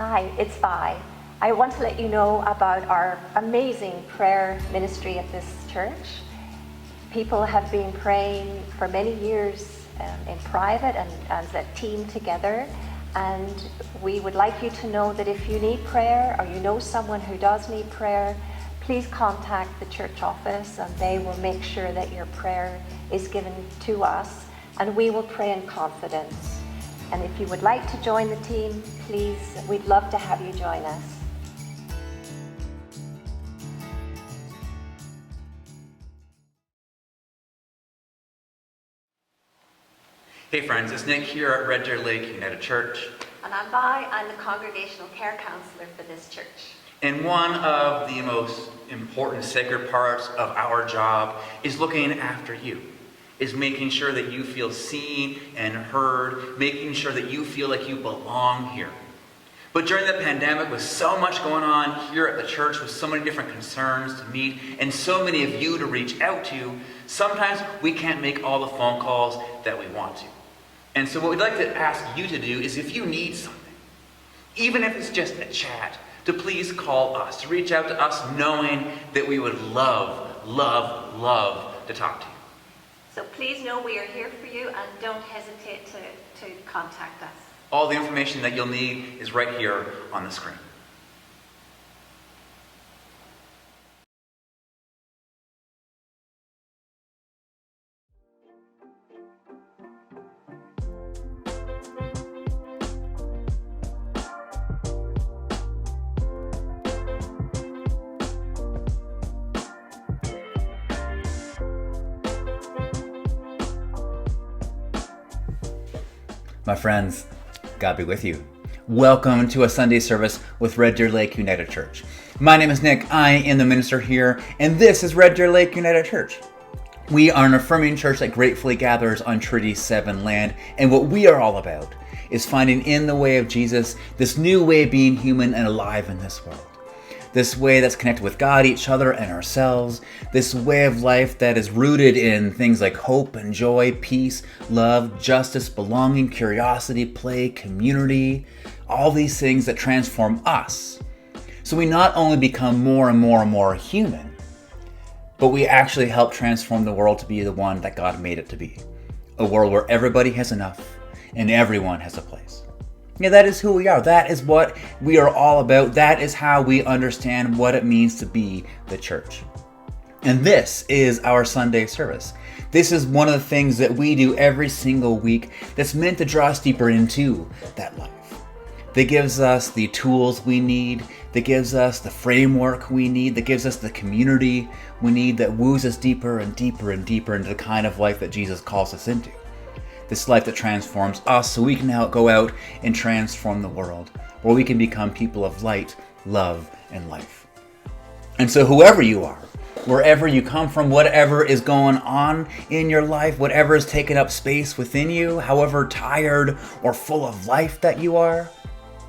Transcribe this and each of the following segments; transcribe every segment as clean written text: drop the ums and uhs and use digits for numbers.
Hi, it's Vi. I want to let you know about our amazing prayer ministry at this church. People have been praying for many years in private and as a team together. And we would like you to know that if you need prayer or you know someone who does need prayer, please contact the church office and they will make sure that your prayer is given to us and we will pray in confidence. And if you would like to join the team, please, we'd love to have you join us. Hey friends, it's Nick here at Red Deer Lake United Church. And I'm Vi, I'm the Congregational Care Counselor for this church. And one of the most important sacred parts of our job is looking after you. Is making sure that you feel seen and heard, making sure that you feel like you belong here. But during the pandemic, with so much going on here at the church, with so many different concerns to meet, and so many of you to reach out to, sometimes we can't make all the phone calls that we want to. And so what we'd like to ask you to do is if you need something, even if it's just a chat, to please call us, to reach out to us knowing that we would love to talk to you. So please know we are here for you and don't hesitate to contact us. All the information that you'll need is right here on the screen. My friends, God be with you. Welcome to a Sunday service with Red Deer Lake United Church. My name is Nick, I am the minister here, and this is Red Deer Lake United Church. We are an affirming church that gratefully gathers on Treaty 7 land, and what we are all about is finding in the way of Jesus this new way of being human and alive in this world. This way that's connected with God, each other, and ourselves. This way of life that is rooted in things like hope and joy, peace, love, justice, belonging, curiosity, play, community. All these things that transform us. So we not only become more and more human, but we actually help transform the world to be the one that God made it to be. A world where everybody has enough and everyone has a place. Yeah, that is who we are. That is what we are all about. That is how we understand what it means to be the church. And this is our Sunday service. This is one of the things that we do every single week that's meant to draw us deeper into that life. That gives us the tools we need, that gives us the framework we need, that gives us the community we need, that woos us deeper and deeper and deeper into the kind of life that Jesus calls us into. This life that transforms us so we can now go out and transform the world, where we can become people of light, love, and life. And so whoever you are, wherever you come from, whatever is going on in your life, whatever is taking up space within you, however tired or full of life that you are,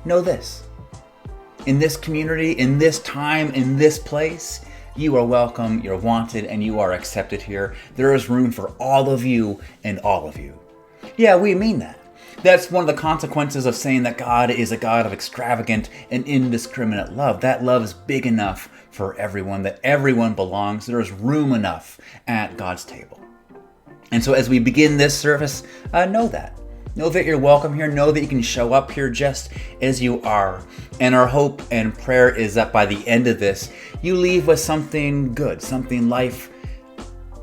know this. In this community, in this time, in this place, you are welcome, you're wanted, and you are accepted here. There is room for all of you and all of you. Yeah, we mean that. That's one of the consequences of saying that God is a God of extravagant and indiscriminate love. That love is big enough for everyone, that everyone belongs. There is room enough at God's table. And so as we begin this service, know that. Know that you're welcome here. Know that you can show up here just as you are. And our hope and prayer is that by the end of this, you leave with something good, something life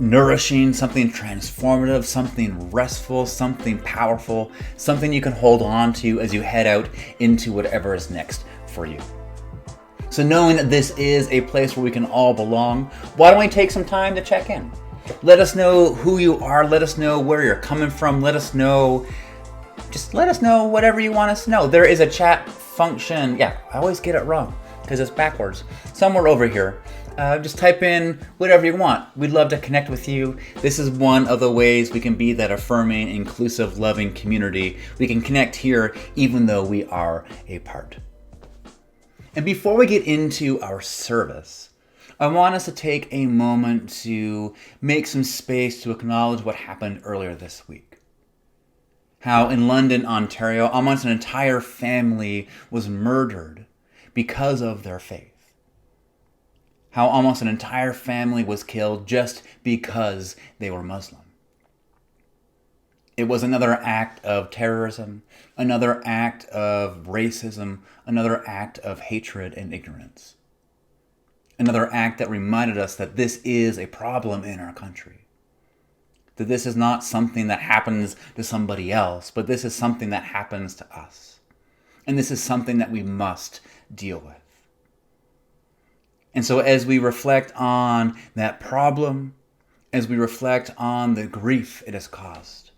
nourishing, something transformative, something restful, something powerful, something you can hold on to as you head out into whatever is next for you. So knowing that this is a place where we can all belong, why don't we take some time to check in? Let us know who you are. Let us know where you're coming from. Let us know whatever you want us to know. There is a chat function. Yeah, I always get it wrong because it's backwards. Somewhere over here. Just type in whatever you want. We'd love to connect with you. This is one of the ways we can be that affirming, inclusive, loving community. We can connect here even though we are apart. And before we get into our service, I want us to take a moment to make some space to acknowledge what happened earlier this week. How in London, Ontario, almost an entire family was murdered because of their faith. How almost an entire family was killed just because they were Muslim. It was another act of terrorism, another act of racism, another act of hatred and ignorance. Another act that reminded us that this is a problem in our country. That this is not something that happens to somebody else, but this is something that happens to us. And this is something that we must deal with. And so as we reflect on that problem, as we reflect on the grief it has caused,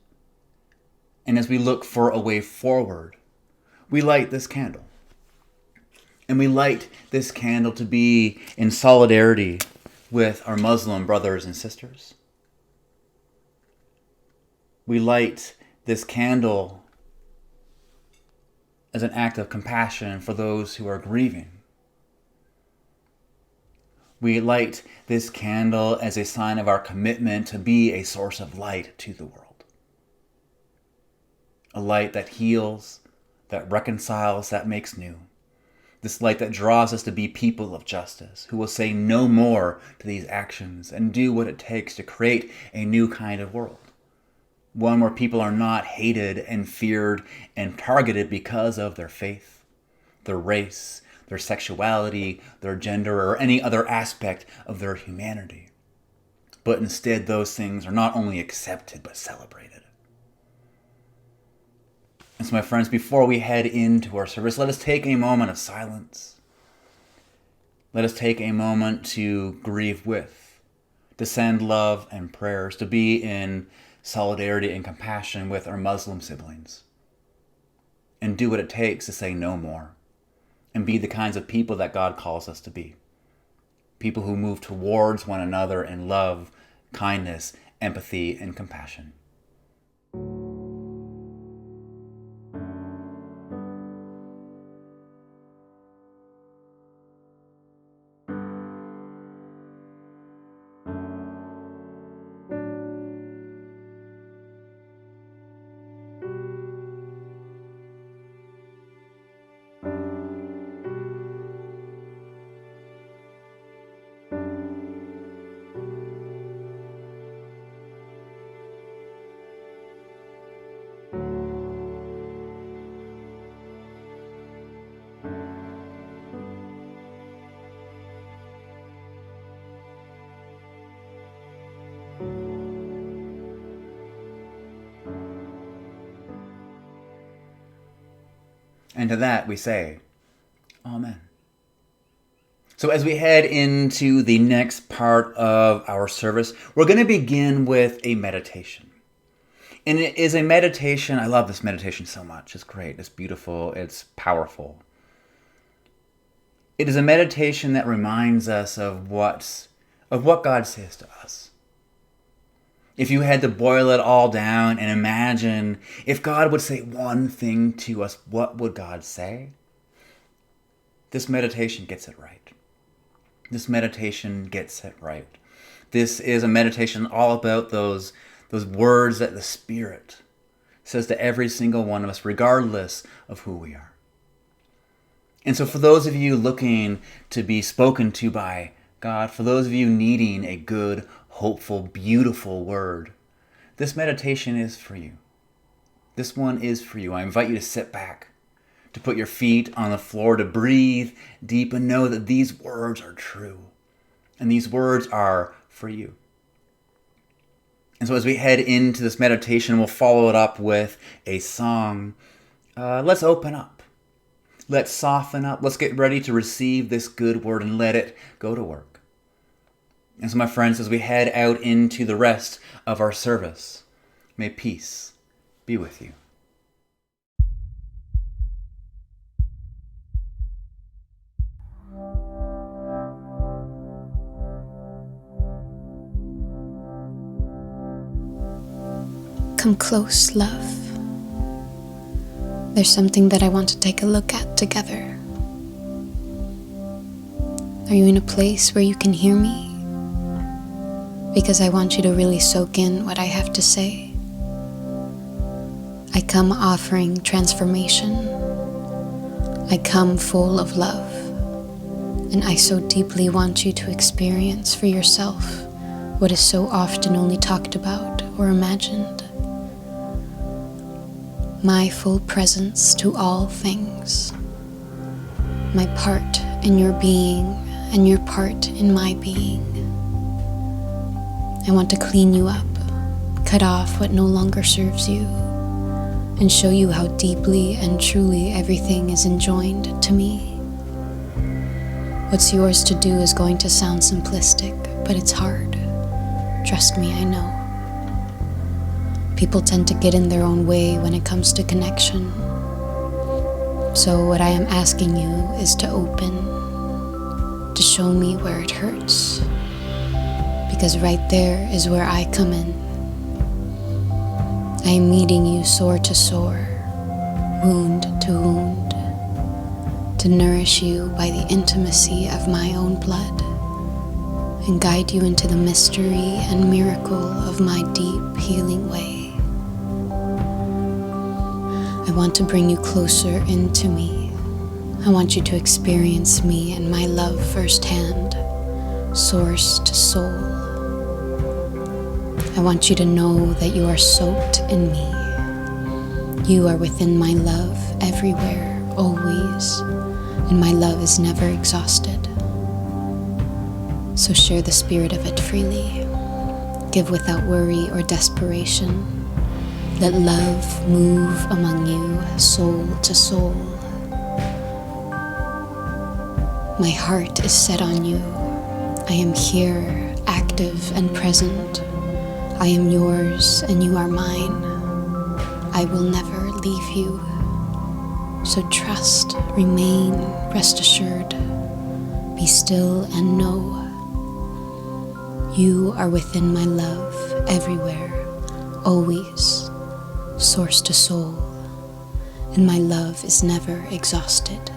and as we look for a way forward, we light this candle. And we light this candle to be in solidarity with our Muslim brothers and sisters. We light this candle as an act of compassion for those who are grieving. We light this candle as a sign of our commitment to be a source of light to the world. A light that heals, that reconciles, that makes new. This light that draws us to be people of justice, who will say no more to these actions and do what it takes to create a new kind of world. One where people are not hated and feared and targeted because of their faith, their race, their sexuality, their gender, or any other aspect of their humanity. But instead, those things are not only accepted, but celebrated. And so, my friends, before we head into our service, let us take a moment of silence. Let us take a moment to grieve with, to send love and prayers, to be in solidarity and compassion with our Muslim siblings, and do what it takes to say no more, and be the kinds of people that God calls us to be. People who move towards one another in love, kindness, empathy, and compassion. And to that we say, Amen. So as we head into the next part of our service, we're going to begin with a meditation. And it is a meditation, I love this meditation so much. It's great, it's beautiful, it's powerful. It is a meditation that reminds us of what God says to us. If you had to boil it all down and imagine if God would say one thing to us, what would God say? This meditation gets it right. This meditation gets it right. This is a meditation all about those words that the Spirit says to every single one of us, regardless of who we are. And so for those of you looking to be spoken to by God, for those of you needing a good, hopeful, beautiful word, this meditation is for you. This one is for you. I invite you to sit back, to put your feet on the floor, to breathe deep and know that these words are true. And these words are for you. And so as we head into this meditation, we'll follow it up with a song. Let's open up. Let's soften up. Let's get ready to receive this good word and let it go to work. And so, my friends, as we head out into the rest of our service, may peace be with you. Come close, love. There's something that I want to take a look at together. Are you in a place where you can hear me? Because I want you to really soak in what I have to say. I come offering transformation. I come full of love. And I so deeply want you to experience for yourself what is so often only talked about or imagined. My full presence to all things. My part in your being and your part in my being. I want to clean you up, cut off what no longer serves you, and show you how deeply and truly everything is enjoined to me. What's yours to do is going to sound simplistic, but it's hard. Trust me, I know. People tend to get in their own way when it comes to connection. So what I am asking you is to open, to show me where it hurts. Because right there is where I come in. I am meeting you sore to sore, wound to wound, to nourish you by the intimacy of my own blood and guide you into the mystery and miracle of my deep healing way. I want to bring you closer into me. I want you to experience me and my love firsthand, source to soul. I want you to know that you are soaked in me. You are within my love everywhere, always, and my love is never exhausted. So share the spirit of it freely. Give without worry or desperation. Let love move among you, soul to soul. My heart is set on you. I am here, active and present. I am yours and you are mine. I will never leave you. So trust, remain, rest assured. Be still and know you are within my love everywhere, always, source to soul, and my love is never exhausted.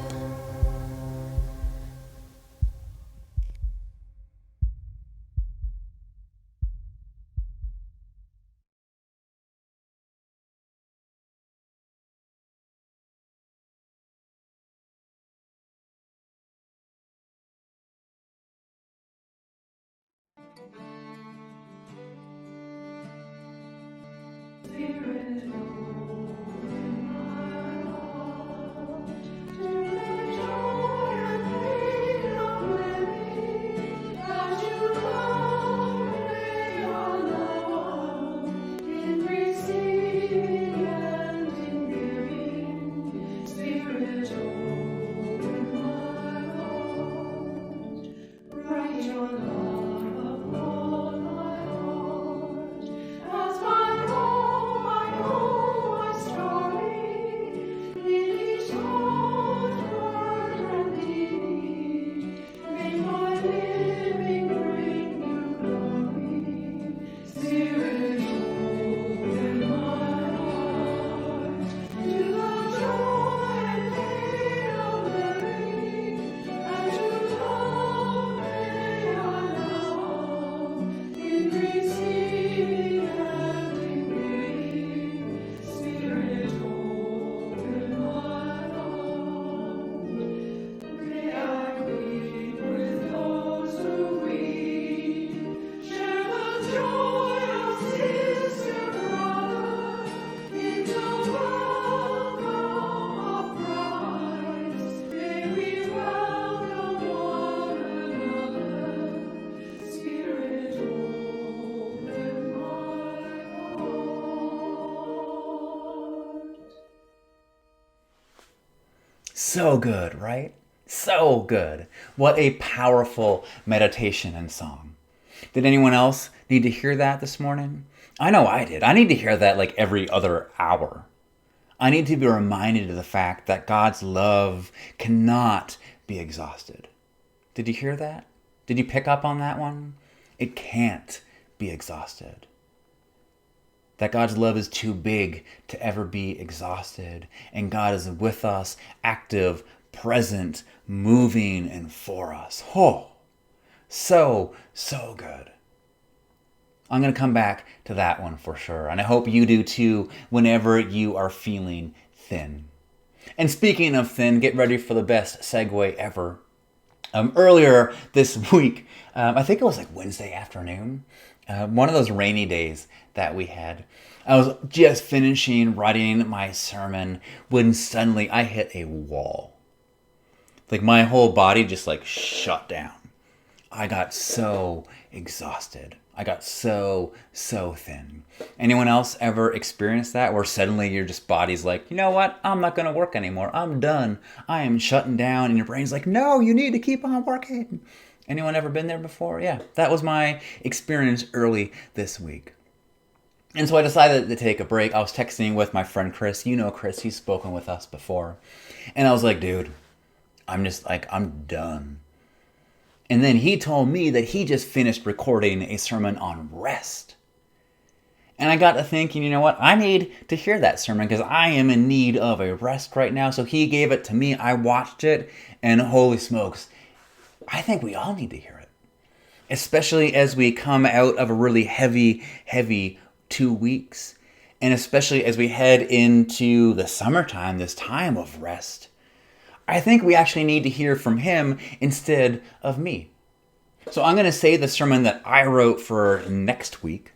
So good, right? So good. What a powerful meditation and song. Did anyone else need to hear that this morning? I know I did. I need to hear that like every other hour. I need to be reminded of the fact that God's love cannot be exhausted. Did you hear that? Did you pick up on that one? It can't be exhausted. That God's love is too big to ever be exhausted. And God is with us, active, present, moving, and for us. Oh, so good. I'm going to come back to that one for sure. And I hope you do too whenever you are feeling thin. And speaking of thin, get ready for the best segue ever. Earlier this week, I think it was like Wednesday afternoon, one of those rainy days that we had. I was just finishing writing my sermon when suddenly I hit a wall. Like my whole body just like shut down. I got so exhausted. I got so thin. Anyone else ever experienced that where suddenly your just body's like, you know what? I'm not going to work anymore. I'm done. I am shutting down. And your brain's like, no, you need to keep on working. Anyone ever been there before? Yeah, that was my experience early this week. And so I decided to take a break. I was texting with my friend Chris. You know Chris, he's spoken with us before. And I was like, dude, I'm done. And then he told me that he just finished recording a sermon on rest. And I got to thinking, you know what? I need to hear that sermon because I am in need of a rest right now. So he gave it to me. I watched it, and holy smokes, I think we all need to hear it. Especially as we come out of a really heavy 2 weeks. And especially as we head into the summertime, this time of rest. I think we actually need to hear from him instead of me. So I'm going to say the sermon that I wrote for next week,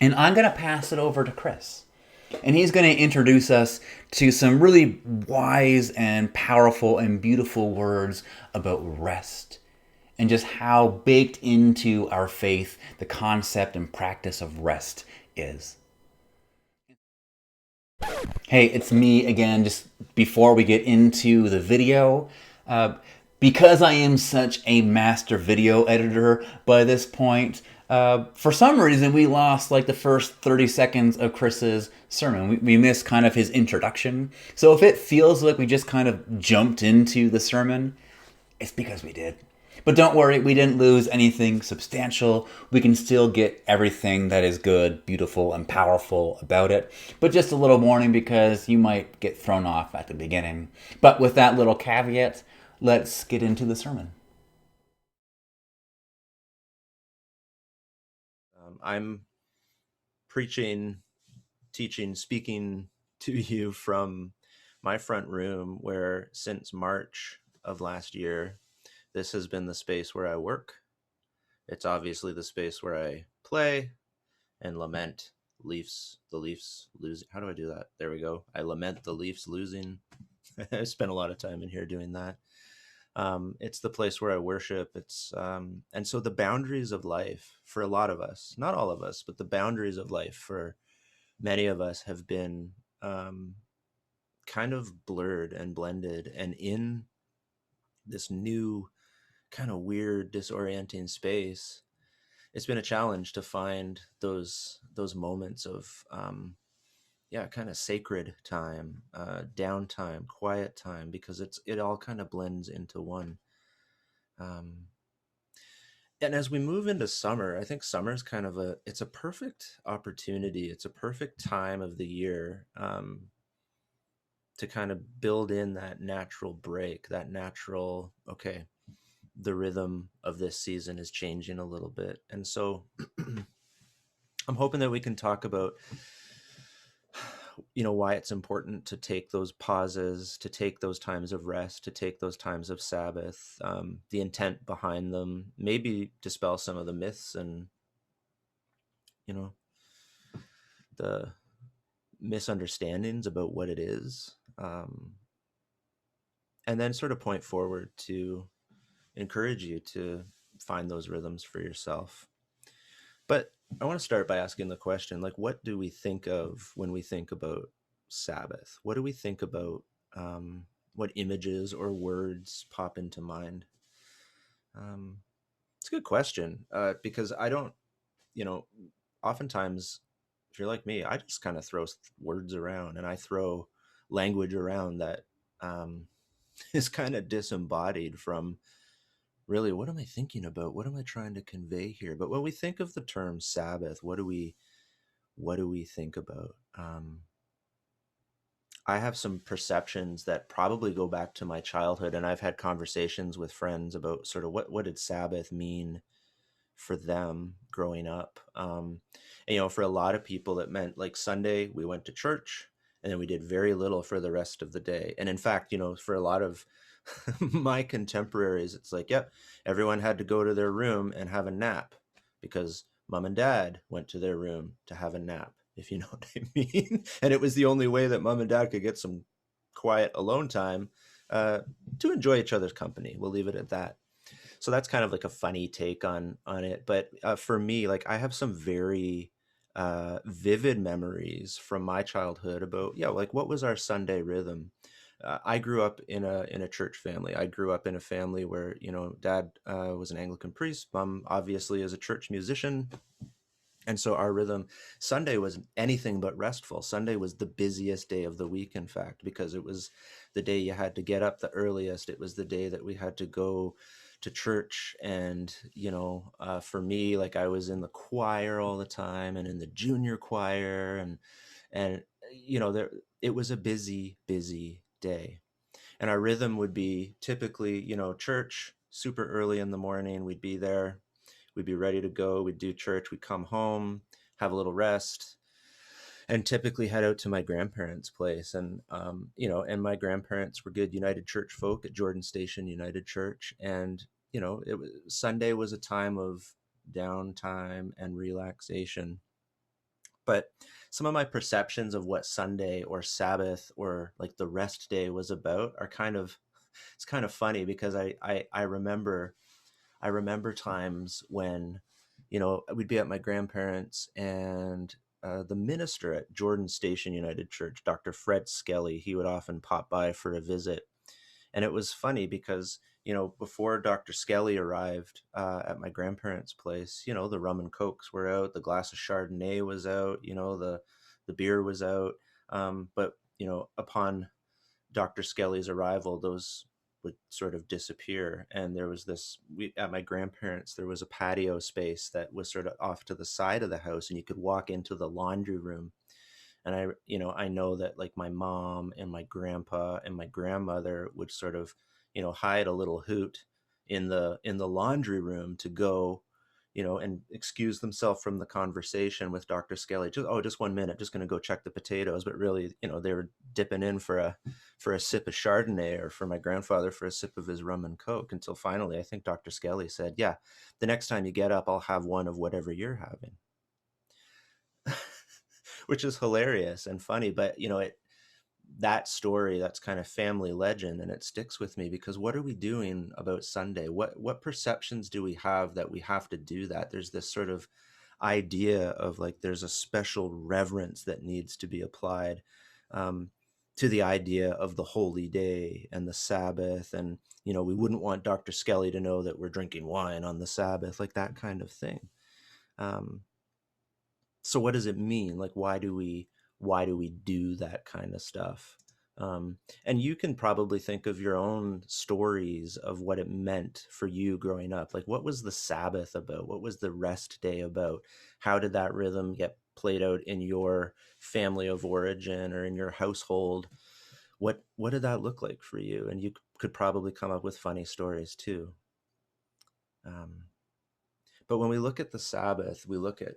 and I'm going to pass it over to Chris. And he's going to introduce us to some really wise and powerful and beautiful words about rest and just how baked into our faith the concept and practice of rest is. Hey, it's me again, just before we get into the video. Because I am such a master video editor by this point, for some reason we lost like the first 30 seconds of Chris's sermon. We missed kind of his introduction. So if it feels like we just kind of jumped into the sermon, it's because we did. But don't worry, we didn't lose anything substantial. We can still get everything that is good, beautiful, and powerful about it. But just a little warning because you might get thrown off at the beginning. But with that little caveat, let's get into the sermon. I'm preaching, teaching, speaking to you from my front room where since March of last year, this has been the space where I work. It's obviously the space where I play and lament the Leafs losing. How do I do that? There we go. I lament the Leafs losing. I spent a lot of time in here doing that. It's the place where I worship. And so the boundaries of life for a lot of us, not all of us, but the boundaries of life for many of us have been kind of blurred and blended. And in this new kind of weird, disorienting space, it's been a challenge to find those moments of kind of sacred time, downtime, quiet time, because it all kind of blends into one. And as we move into summer, I think summer is kind of it's a perfect opportunity. It's a perfect time of the year to kind of build in that natural break, that natural, okay, the rhythm of this season is changing a little bit. And so I'm hoping that we can talk about, why it's important to take those pauses, to take those times of rest, to take those times of Sabbath, the intent behind them, maybe dispel some of the myths and, the misunderstandings about what it is. And then sort of point forward to encourage you to find those rhythms for yourself. But I want to start by asking the question, like, what do we think of when we think about Sabbath? What do we think about? What images or words pop into mind? It's a good question because I don't, oftentimes, if you're like me, I just kind of throw words around and I throw language around that is kind of disembodied from really, what am I thinking about? What am I trying to convey here? But when we think of the term Sabbath, what do we think about? I have some perceptions that probably go back to my childhood, and I've had conversations with friends about sort of what did Sabbath mean for them growing up. And, for a lot of people, it meant like Sunday we went to church, and then we did very little for the rest of the day. And in fact, for a lot of my contemporaries, it's like, yep, everyone had to go to their room and have a nap because mom and dad went to their room to have a nap, if you know what I mean. And it was the only way that mom and dad could get some quiet alone time to enjoy each other's company. We'll leave it at that. So that's kind of like a funny take on it. But for me, like, I have some very vivid memories from my childhood about, like, what was our Sunday rhythm? I grew up in a church family. I grew up in a family where, dad was an Anglican priest. Mom obviously is a church musician. And so our rhythm, Sunday was anything but restful. Sunday was the busiest day of the week, in fact, because it was the day you had to get up the earliest. It was the day that we had to go to church. And, for me, like, I was in the choir all the time and in the junior choir. And it was a busy, busy day. And our rhythm would be typically, church super early in the morning. We'd be there. We'd be ready to go. We'd do church. We'd come home, have a little rest, and typically head out to my grandparents' place. And, and my grandparents were good United Church folk at Jordan Station United Church. And, Sunday was a time of downtime and relaxation. But some of my perceptions of what Sunday or Sabbath or like the rest day was about are it's kind of funny because I remember times when, we'd be at my grandparents and the minister at Jordan Station United Church, Dr. Fred Skelly, he would often pop by for a visit. And it was funny because, before Dr. Skelly arrived at my grandparents' place, the rum and cokes were out, the glass of Chardonnay was out, the beer was out. But, upon Dr. Skelly's arrival, those would sort of disappear. And there was at my grandparents, there was a patio space that was sort of off to the side of the house, and you could walk into the laundry room. And I know that like my mom and my grandpa and my grandmother would sort of, hide a little hoot in the laundry room to go, and excuse themselves from the conversation with Dr. Skelly. Just 1 minute, just going to go check the potatoes. But really, they were dipping in for a sip of Chardonnay, or for my grandfather for a sip of his rum and coke, until finally, I think Dr. Skelly said, yeah, the next time you get up, I'll have one of whatever you're having. Which is hilarious and funny, but that story, that's kind of family legend, and it sticks with me because what are we doing about Sunday? What perceptions do we have that we have to do that? There's this sort of idea of like there's a special reverence that needs to be applied to the idea of the holy day and the Sabbath, and we wouldn't want Dr. Skelly to know that we're drinking wine on the Sabbath, like that kind of thing. So what does it mean? Like, why do we do that kind of stuff? And you can probably think of your own stories of what it meant for you growing up. Like, what was the Sabbath about? What was the rest day about? How did that rhythm get played out in your family of origin or in your household? What did that look like for you? And you could probably come up with funny stories too. But when we look at the Sabbath, we look at,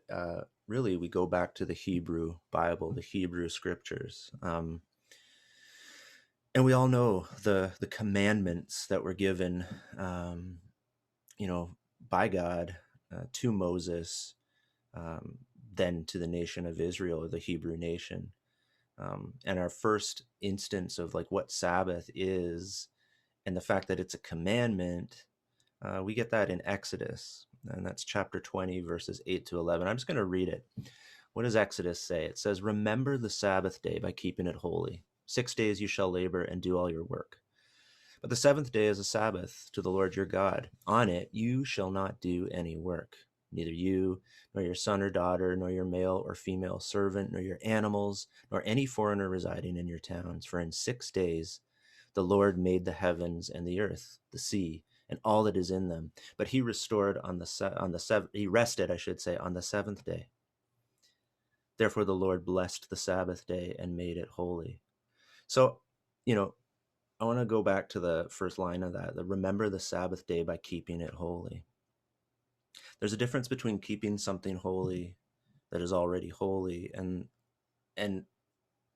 really, we go back to the Hebrew Bible, the Hebrew scriptures. And we all know the commandments that were given, by God to Moses, then to the nation of Israel, or the Hebrew nation. And our first instance of like what Sabbath is and the fact that it's a commandment, we get that in Exodus. And that's chapter 20, verses 8 to 11. I'm just going to read it. What does Exodus say? It says, "Remember the Sabbath day by keeping it holy. 6 days you shall labor and do all your work. But the seventh day is a Sabbath to the Lord your God. On it you shall not do any work, neither you, nor your son or daughter, nor your male or female servant, nor your animals, nor any foreigner residing in your towns. For in 6 days the Lord made the heavens and the earth, the sea, and all that is in them. But he rested, on the seventh day. Therefore the Lord blessed the Sabbath day and made it holy." So, I want to go back to the first line of that, remember the Sabbath day by keeping it holy. There's a difference between keeping something holy that is already holy and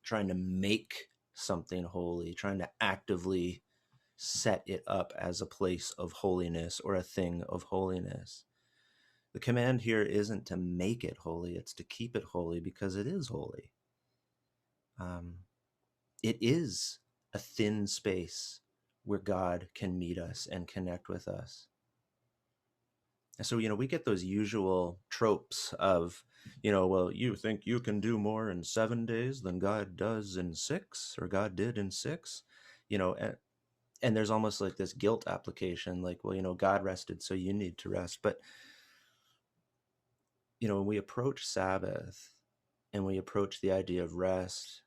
trying to make something holy, trying to actively set it up as a place of holiness or a thing of holiness. The command here isn't to make it holy, it's to keep it holy because it is holy. It is a thin space where God can meet us and connect with us. And so, we get those usual tropes of, well, you think you can do more in 7 days than God does in 6, or God did in 6, and there's almost like this guilt application, like, well, God rested, so you need to rest. But, when we approach Sabbath and we approach the idea of rest,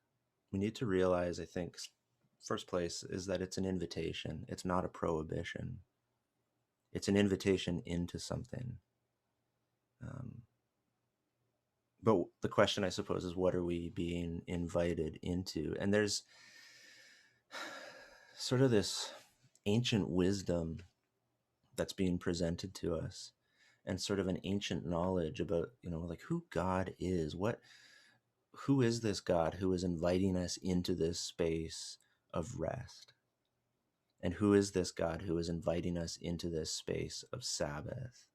we need to realize, I think, first place is that it's an invitation. It's not a prohibition. It's an invitation into something. But the question, I suppose, is what are we being invited into? And there's sort of this ancient wisdom that's being presented to us, and sort of an ancient knowledge about, like who God is. Who is this God who is inviting us into this space of rest? And who is this God who is inviting us into this space of Sabbath?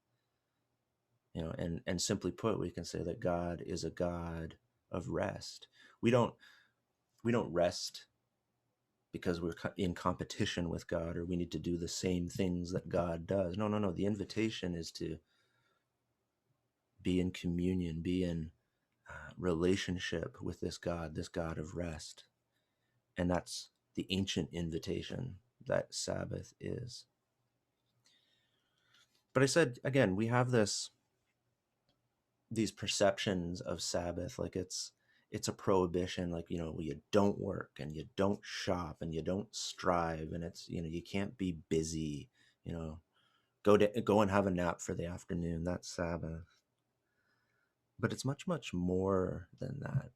And simply put, we can say that God is a God of rest. We don't rest because we're in competition with God, or we need to do the same things that God does. No. The invitation is to be in communion, be in relationship with this God of rest. And that's the ancient invitation that Sabbath is. But I said, again, we have these perceptions of Sabbath, like it's a prohibition, like, you don't work and you don't shop and you don't strive, and it's, you can't be busy, go and have a nap for the afternoon. That's Sabbath. But it's much, much more than that.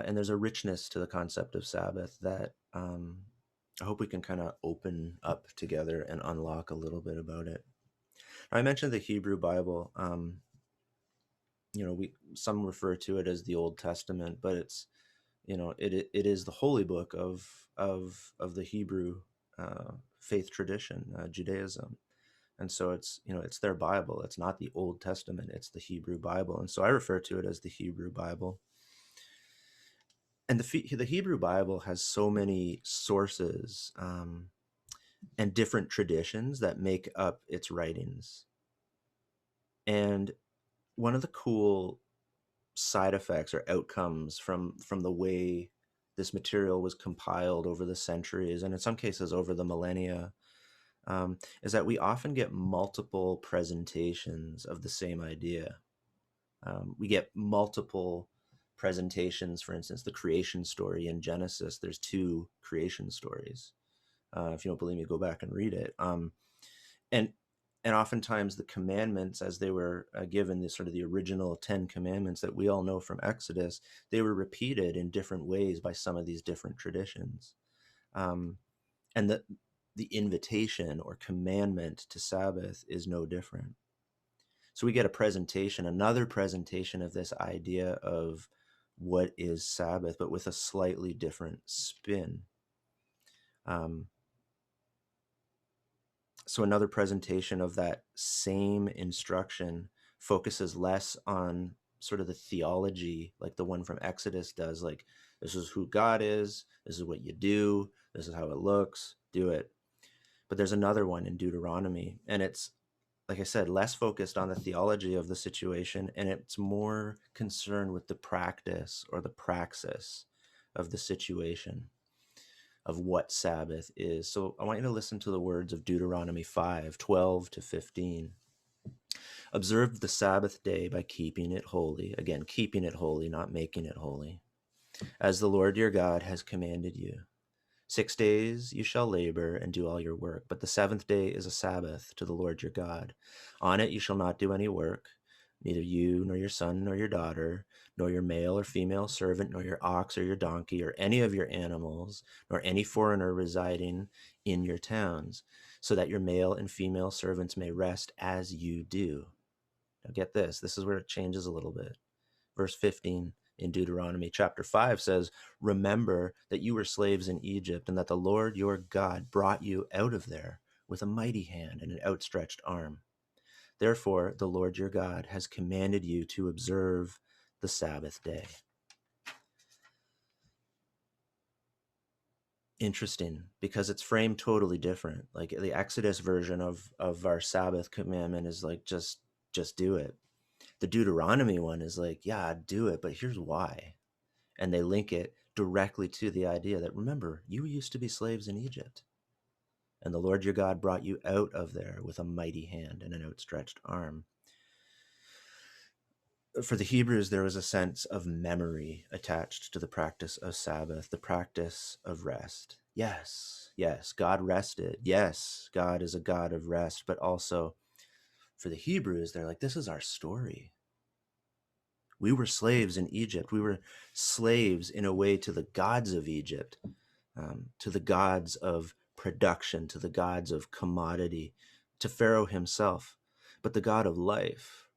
And there's a richness to the concept of Sabbath that I hope we can kind of open up together and unlock a little bit about it. I mentioned the Hebrew Bible. Some refer to it as the Old Testament, but it's, it is the holy book of the Hebrew faith tradition, Judaism. And so it's, it's their Bible. It's not the Old Testament, it's the Hebrew Bible. And so I refer to it as the Hebrew Bible. And the Hebrew Bible has so many sources and different traditions that make up its writings. And one of the cool side effects or outcomes from the way this material was compiled over the centuries, and in some cases over the millennia, is that we often get multiple presentations of the same idea. We get multiple presentations. For instance, the creation story in Genesis, there's 2 creation stories. If you don't believe me, go back and read it. And oftentimes the commandments, as they were given, the sort of the original 10 commandments that we all know from Exodus, they were repeated in different ways by some of these different traditions. And the invitation or commandment to Sabbath is no different. So we get another presentation of this idea of what is Sabbath, but with a slightly different spin. So another presentation of that same instruction focuses less on sort of the theology, like the one from Exodus does, like, this is who God is, this is what you do, this is how it looks, do it. But there's another one in Deuteronomy, and it's, like I said, less focused on the theology of the situation, and it's more concerned with the practice or the praxis of the situation, of what Sabbath is. So I want you to listen to the words of Deuteronomy 5:12-15. Observe the Sabbath day by keeping it holy. Again, keeping it holy, not making it holy, as the Lord your God has commanded you. 6 days you shall labor and do all your work, but the 7th day is a Sabbath to the Lord your God. On it you shall not do any work, Neither you, nor your son, nor your daughter, nor your male or female servant, nor your ox or your donkey, or any of your animals, nor any foreigner residing in your towns, so that your male and female servants may rest as you do. Now get this. This is where it changes a little bit. Verse 15 in Deuteronomy chapter 5 says, remember that you were slaves in Egypt, and that the Lord your God brought you out of there with a mighty hand and an outstretched arm. Therefore, the Lord your God has commanded you to observe the Sabbath day. Interesting, because it's framed totally different. Like the Exodus version of our Sabbath commandment is like, just do it. The Deuteronomy one is like, yeah, do it, but here's why. And they link it directly to the idea that, remember, you used to be slaves in Egypt, and the Lord your God brought you out of there with a mighty hand and an outstretched arm. For the Hebrews, there was a sense of memory attached to the practice of Sabbath, the practice of rest. Yes, God rested. Yes, God is a God of rest. But also, for the Hebrews, they're like, this is our story. We were slaves in Egypt. We were slaves in a way to the gods of Egypt, to the gods of production, to the gods of commodity, to Pharaoh himself. But the God of life,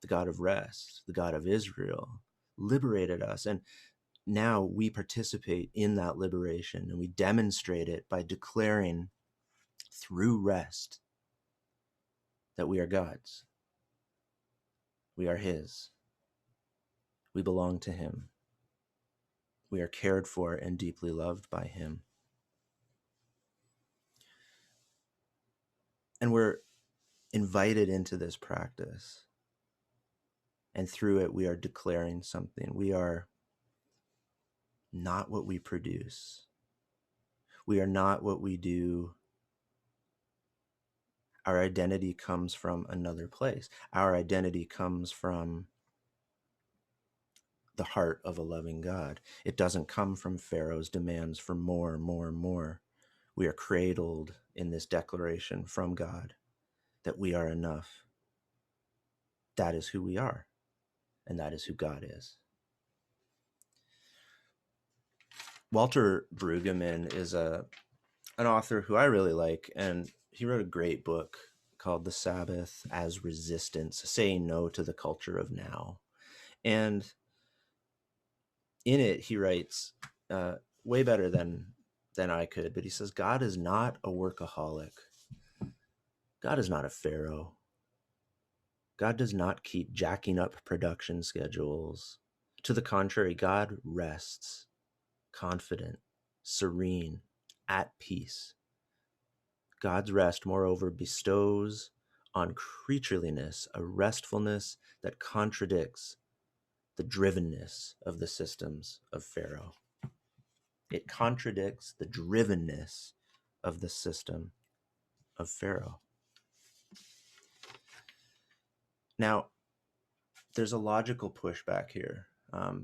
the God of rest, the God of Israel, liberated us. And now we participate in that liberation, and we demonstrate it by declaring through rest that we are God's. We are his. We belong to him. We are cared for and deeply loved by him. And we're invited into this practice. And through it, we are declaring something. We are not what we produce. We are not what we do. Our identity comes from another place. Our identity comes from the heart of a loving God. It doesn't come from Pharaoh's demands for more, more, more. We are cradled in this declaration from God that we are enough. That is who we are, and that is who God is. Walter Brueggemann is an author who I really like, and he wrote a great book called The Sabbath as Resistance, Saying No to the Culture of Now. And in it, he writes way better than I could, but he says, God is not a workaholic. God is not a Pharaoh. God does not keep jacking up production schedules. To the contrary, God rests, confident, serene, at peace. God's rest, moreover, bestows on creatureliness a restfulness that contradicts the drivenness of the systems of Pharaoh. It contradicts the drivenness of the system of Pharaoh. Now, there's a logical pushback here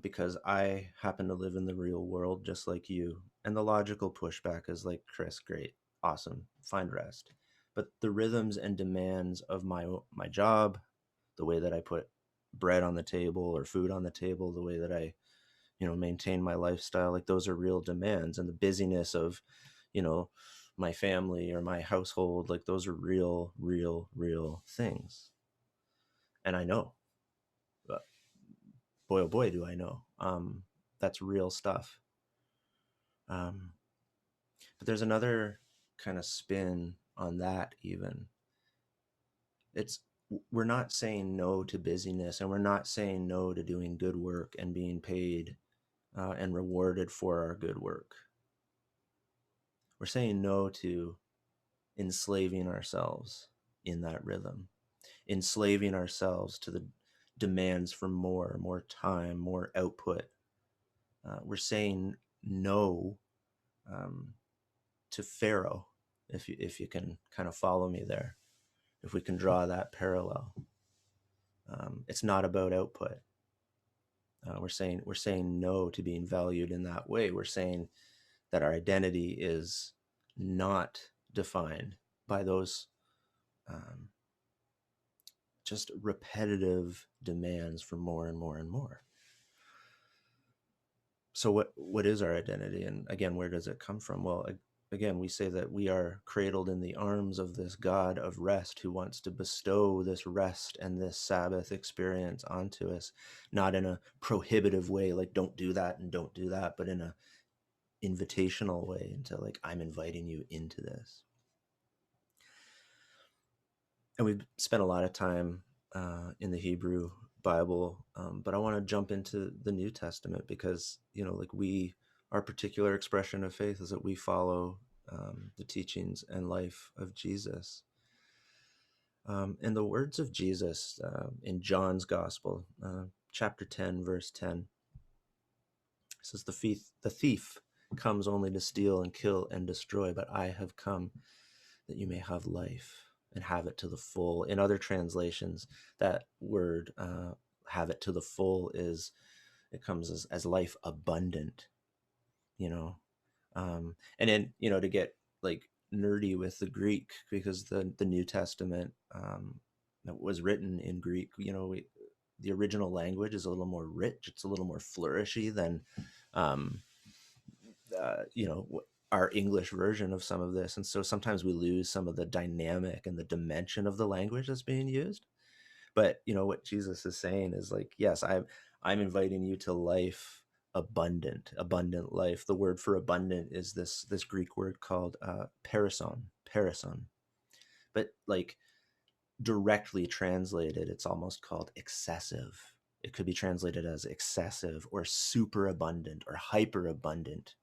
because I happen to live in the real world just like you. And the logical pushback is like, Chris, great, awesome, find rest. But the rhythms and demands of my job, the way that I put bread on the table or food on the table, the way that I, maintain my lifestyle, like those are real demands. And the busyness of, my family or my household, like those are real things. And I know, boy, oh boy, do I know. That's real stuff. But there's another kind of spin on that even. We're not saying no to busyness, and we're not saying no to doing good work and being paid and rewarded for our good work. We're saying no to enslaving ourselves in that rhythm, enslaving ourselves to the demands for more time, more output. We're saying no to Pharaoh, if you can kind of follow me there, if we can draw that parallel. It's not about output. We're saying no to being valued in that way. We're saying that our identity is not defined by those just repetitive demands for more and more and more. So what is our identity? And again, where does it come from? Well, again, we say that we are cradled in the arms of this God of rest who wants to bestow this rest and this Sabbath experience onto us, not in a prohibitive way, like don't do that and don't do that, but in a invitational way, into like, I'm inviting you into this. And we've spent a lot of time in the Hebrew Bible, but I want to jump into the New Testament because, like our particular expression of faith is that we follow the teachings and life of Jesus. And the words of Jesus in John's Gospel, chapter 10, verse 10, says, the thief comes only to steal and kill and destroy, but I have come that you may have life and have it to the full. In other translations, that word, have it to the full, it comes as life abundant, and then, to get like nerdy with the Greek, because the New Testament that was written in Greek, the original language is a little more rich. It's a little more flourishy than, our English version of some of this. And so sometimes we lose some of the dynamic and the dimension of the language that's being used. But, what Jesus is saying is like, yes, I'm inviting you to life abundant life. The word for abundant is this Greek word called parison. But like directly translated, it's almost called excessive. It could be translated as excessive or super abundant or hyper abundant.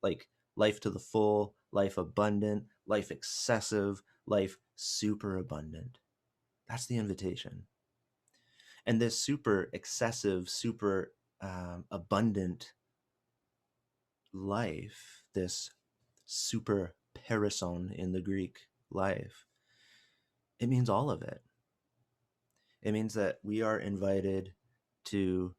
Like life to the full, life abundant, life excessive, life super abundant. That's the invitation. And this super excessive, super abundant life, this super parison in the Greek life, it means all of it. It means that we are invited to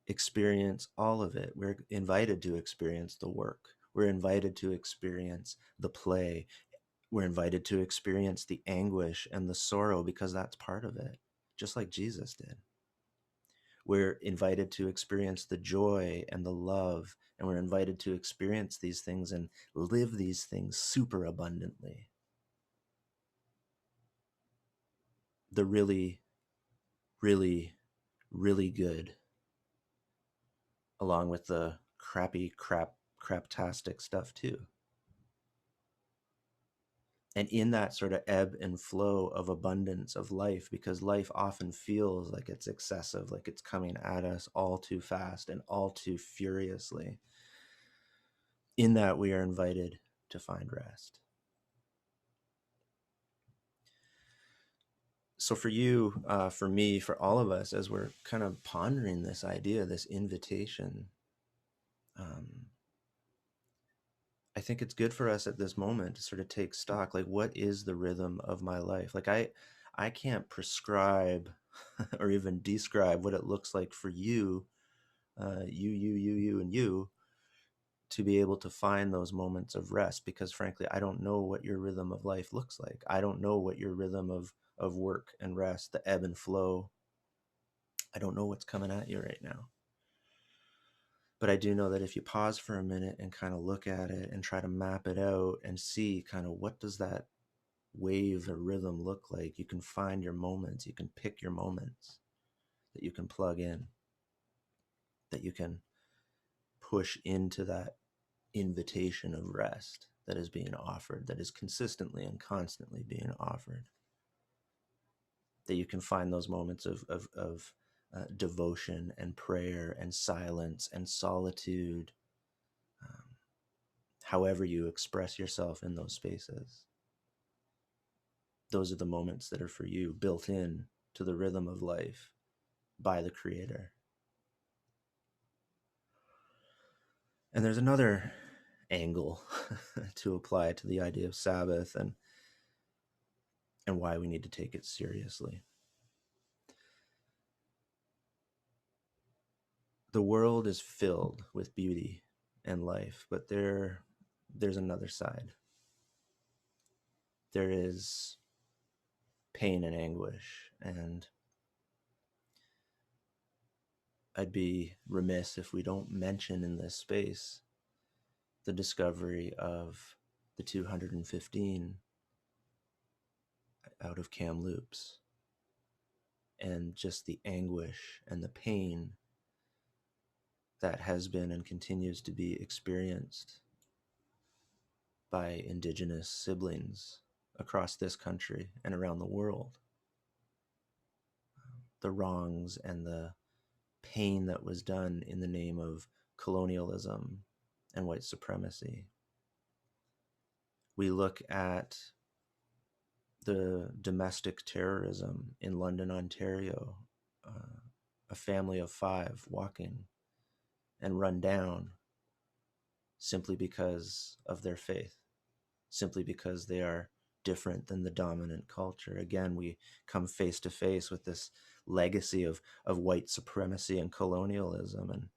experience all of it. We're invited to experience the work. We're invited to experience the play. We're invited to experience the anguish and the sorrow, because that's part of it, just like Jesus did. We're invited to experience the joy and the love, and we're invited to experience these things and live these things super abundantly. The really, really, really good, along with the craptastic stuff too. And in that sort of ebb and flow of abundance of life, because life often feels like it's excessive, like it's coming at us all too fast and all too furiously, in that we are invited to find rest. So for you, for me, for all of us, as we're kind of pondering this idea, this invitation, I think it's good for us at this moment to sort of take stock, like, what is the rhythm of my life? Like I can't prescribe or even describe what it looks like for you, you, and you, to be able to find those moments of rest, because frankly, I don't know what your rhythm of life looks like. I don't know what your rhythm of work and rest, the ebb and flow. I don't know what's coming at you right now. But I do know that if you pause for a minute and kind of look at it and try to map it out and see kind of what does that wave or rhythm look like, you can find your moments. You can pick your moments that you can plug in, that you can push into that invitation of rest that is being offered, that is consistently and constantly being offered. That you can find those moments of devotion and prayer and silence and solitude, however you express yourself in those spaces. Those are the moments that are for you, built in to the rhythm of life by the Creator. And there's another angle to apply to the idea of Sabbath and why we need to take it seriously. The world is filled with beauty and life, but there's another side. There is pain and anguish. And I'd be remiss if we don't mention in this space the discovery of the 215 out of Kamloops, and just the anguish and the pain that has been and continues to be experienced by Indigenous siblings across this country and around the world. The wrongs and the pain that was done in the name of colonialism and white supremacy. We look at the domestic terrorism in London, Ontario, a family of 5 walking and run down simply because of their faith, simply because they are different than the dominant culture. Again, we come face to face with this legacy of white supremacy and colonialism. And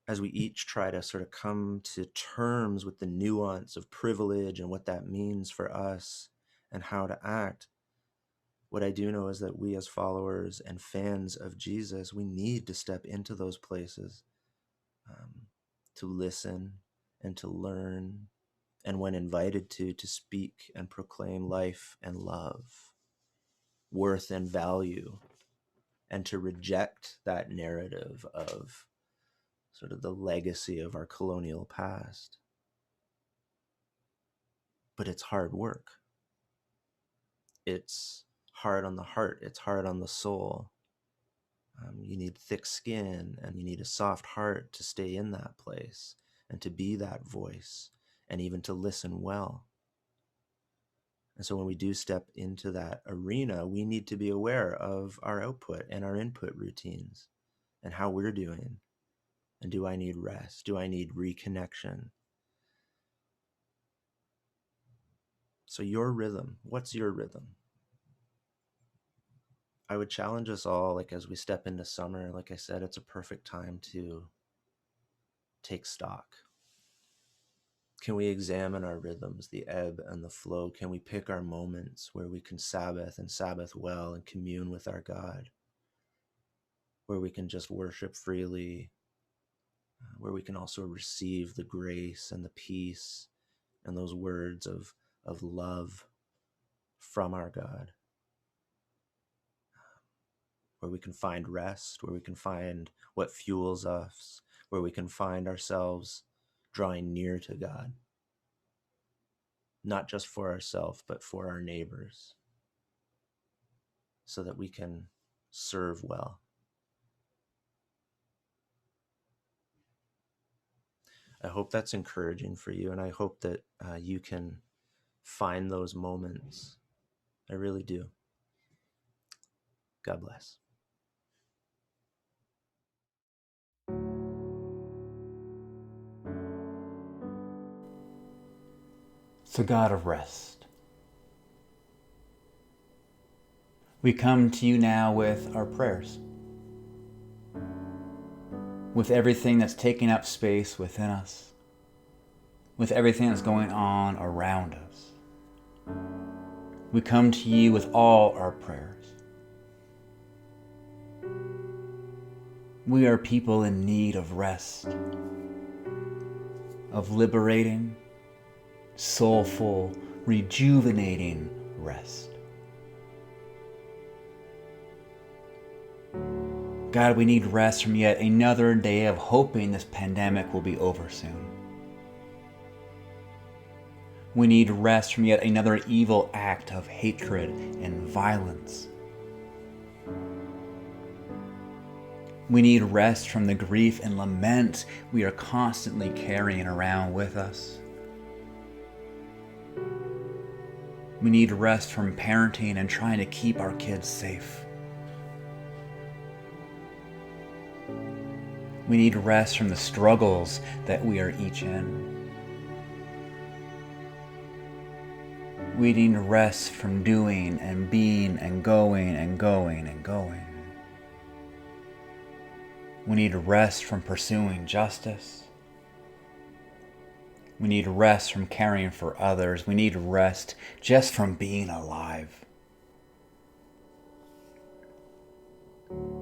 as we each try to sort of come to terms with the nuance of privilege and what that means for us and how to act, what I do know is that we as followers and fans of Jesus, we need to step into those places to listen and to learn, and when invited to speak and proclaim life and love, worth and value, and to reject that narrative of sort of the legacy of our colonial past. But it's hard work. It's hard on the heart. It's hard on the soul. You need thick skin and you need a soft heart to stay in that place and to be that voice and even to listen well. And so when we do step into that arena, we need to be aware of our output and our input routines and how we're doing. And do I need rest? Do I need reconnection? So your rhythm, what's your rhythm? I would challenge us all, like as we step into summer, like I said, it's a perfect time to take stock. Can we examine our rhythms, the ebb and the flow? Can we pick our moments where we can Sabbath and Sabbath well and commune with our God? Where we can just worship freely, where we can also receive the grace and the peace and those words of love from our God. Where we can find rest, where we can find what fuels us, where we can find ourselves drawing near to God, not just for ourselves, but for our neighbors, so that we can serve well. I hope that's encouraging for you, and I hope that you can find those moments. I really do. God bless. So, God of rest, we come to you now with our prayers, with everything that's taking up space within us, with everything that's going on around us. We come to you with all our prayers. We are people in need of rest, of liberating, soulful, rejuvenating rest. God, we need rest from yet another day of hoping this pandemic will be over soon. We need rest from yet another evil act of hatred and violence. We need rest from the grief and lament we are constantly carrying around with us. We need rest from parenting and trying to keep our kids safe. We need rest from the struggles that we are each in. We need rest from doing and being and going and going and going. We need rest from pursuing justice. We need rest from caring for others. We need rest just from being alive.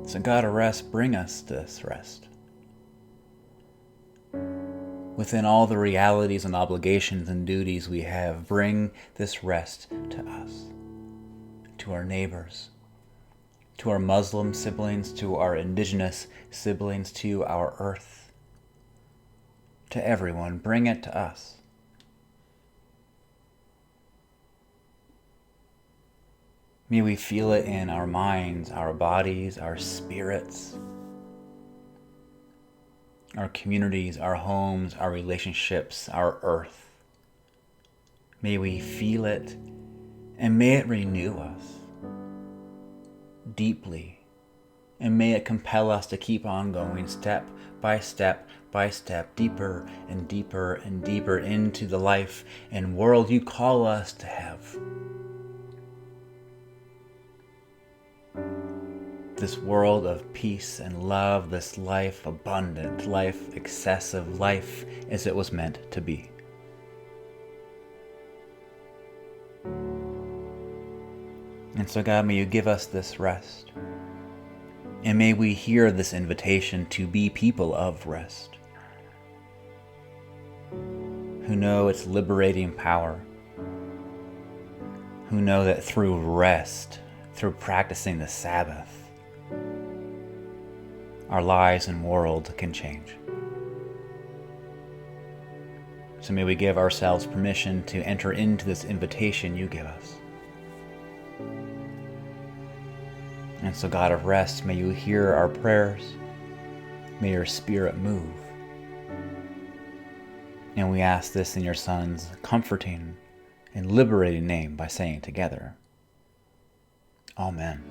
So God of rest, bring us this rest. Within all the realities and obligations and duties we have, bring this rest to us, to our neighbors, to our Muslim siblings, to our indigenous siblings, to our earth, to everyone. Bring it to us. May we feel it in our minds, our bodies, our spirits, our communities, our homes, our relationships, our earth. May we feel it, and may it renew us deeply, and may it compel us to keep on going step by step by step, deeper and deeper and deeper into the life and world you call us to have. This world of peace and love, this life abundant, life excessive, life as it was meant to be. And so God, may you give us this rest. And may we hear this invitation to be people of rest, who know its liberating power, who know that through rest, through practicing the Sabbath, our lives and world can change. So may we give ourselves permission to enter into this invitation you give us. And so, God of rest, may you hear our prayers. May your Spirit move. And we ask this in your Son's comforting and liberating name by saying together, Amen.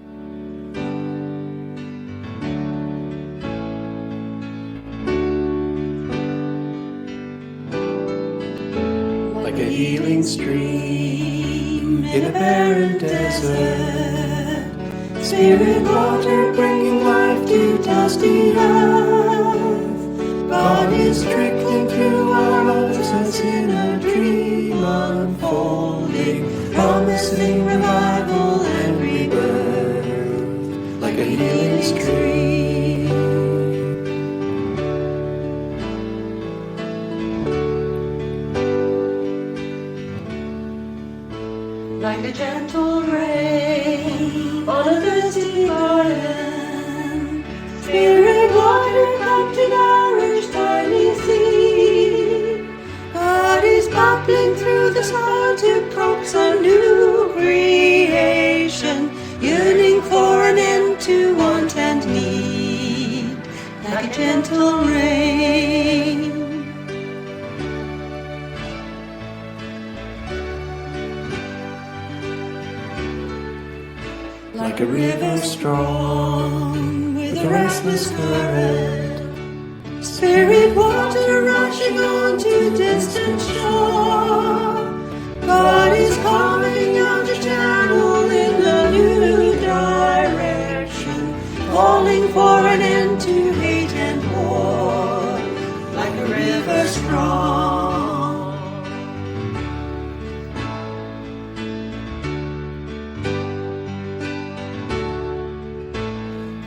Like a healing stream in a barren desert, Spirit water bringing life to dusty earth. God is trickling through our lives as in a dream unfolding, promising revival and rebirth. Like a healing stream. Like a gentle rain on a thirsty garden, Spirit water come to nourish tiny seed. God is bubbling through the soil to coax a new creation, yearning for an end to want and need. Like a gentle rain. Like a river strong with a restless current, Spirit water rushing on to distant shore. God is calling out to travel in a new direction, calling for an end to hate and war. Like a river strong.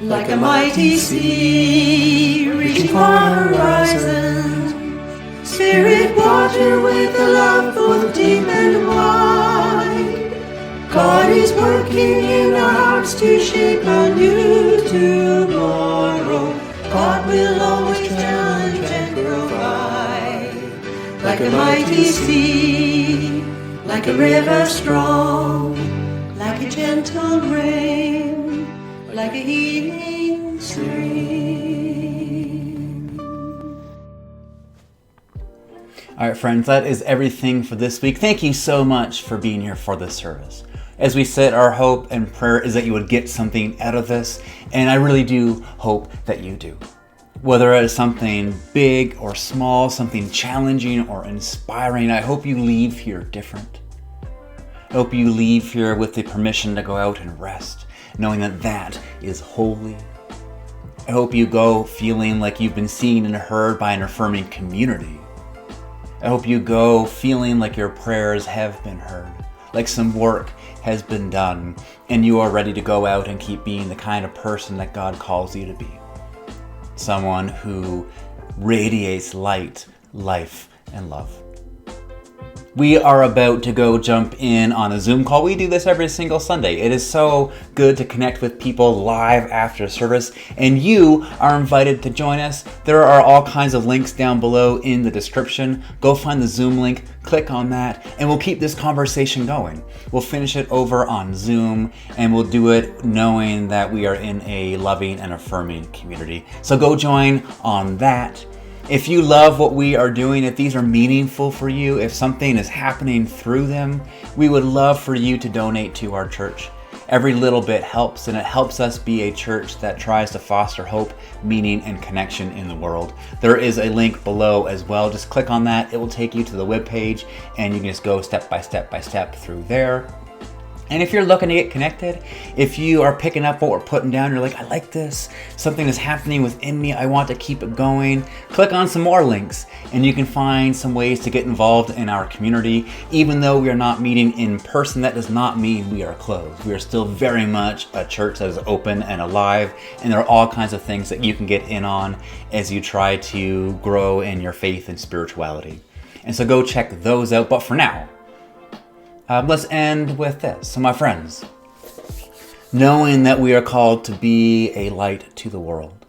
Like a mighty sea reaching far horizon, Spirit water with a love both deep and wide. God is working in our hearts to shape a new tomorrow. God will always challenge and provide. Like a mighty sea, like a river strong, like a gentle rain, like a healing stream. All right, friends, that is everything for this week. Thank you so much for being here for this service. As we said, our hope and prayer is that you would get something out of this, and I really do hope that you do. Whether it is something big or small, something challenging or inspiring, I hope you leave here different. I hope you leave here with the permission to go out and rest, knowing that that is holy. I hope you go feeling like you've been seen and heard by an affirming community. I hope you go feeling like your prayers have been heard, like some work has been done, and you are ready to go out and keep being the kind of person that God calls you to be. Someone who radiates light, life, and love. We are about to go jump in on a Zoom call. We do this every single Sunday. It is so good to connect with people live after service, and you are invited to join us. There are all kinds of links down below in the description. Go find the Zoom link, click on that, and we'll keep this conversation going. We'll finish it over on Zoom, and we'll do it knowing that we are in a loving and affirming community. So go join on that. If you love what we are doing, if these are meaningful for you, if something is happening through them, we would love for you to donate to our church. Every little bit helps, and it helps us be a church that tries to foster hope, meaning, and connection in the world. There is a link below as well. Just click on that. It will take you to the webpage, and you can just go step by step through there. And if you're looking to get connected, if you are picking up what we're putting down, you're like, I like this, something is happening within me, I want to keep it going, click on some more links and you can find some ways to get involved in our community. Even though we are not meeting in person, that does not mean we are closed. We are still very much a church that is open and alive, and there are all kinds of things that you can get in on as you try to grow in your faith and spirituality. And so go check those out. But for now, let's end with this. So my friends, knowing that we are called to be a light to the world,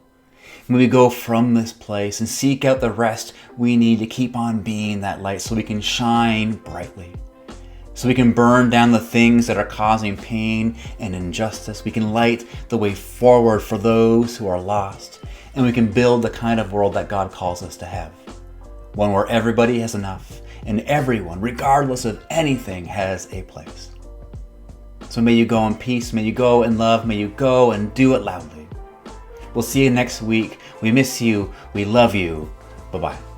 when we go from this place and seek out the rest, we need to keep on being that light so we can shine brightly, so we can burn down the things that are causing pain and injustice. We can light the way forward for those who are lost, and we can build the kind of world that God calls us to have. One where everybody has enough, and everyone, regardless of anything, has a place. So may you go in peace, may you go in love, may you go and do it loudly. We'll see you next week. We miss you. We love you. Bye-bye.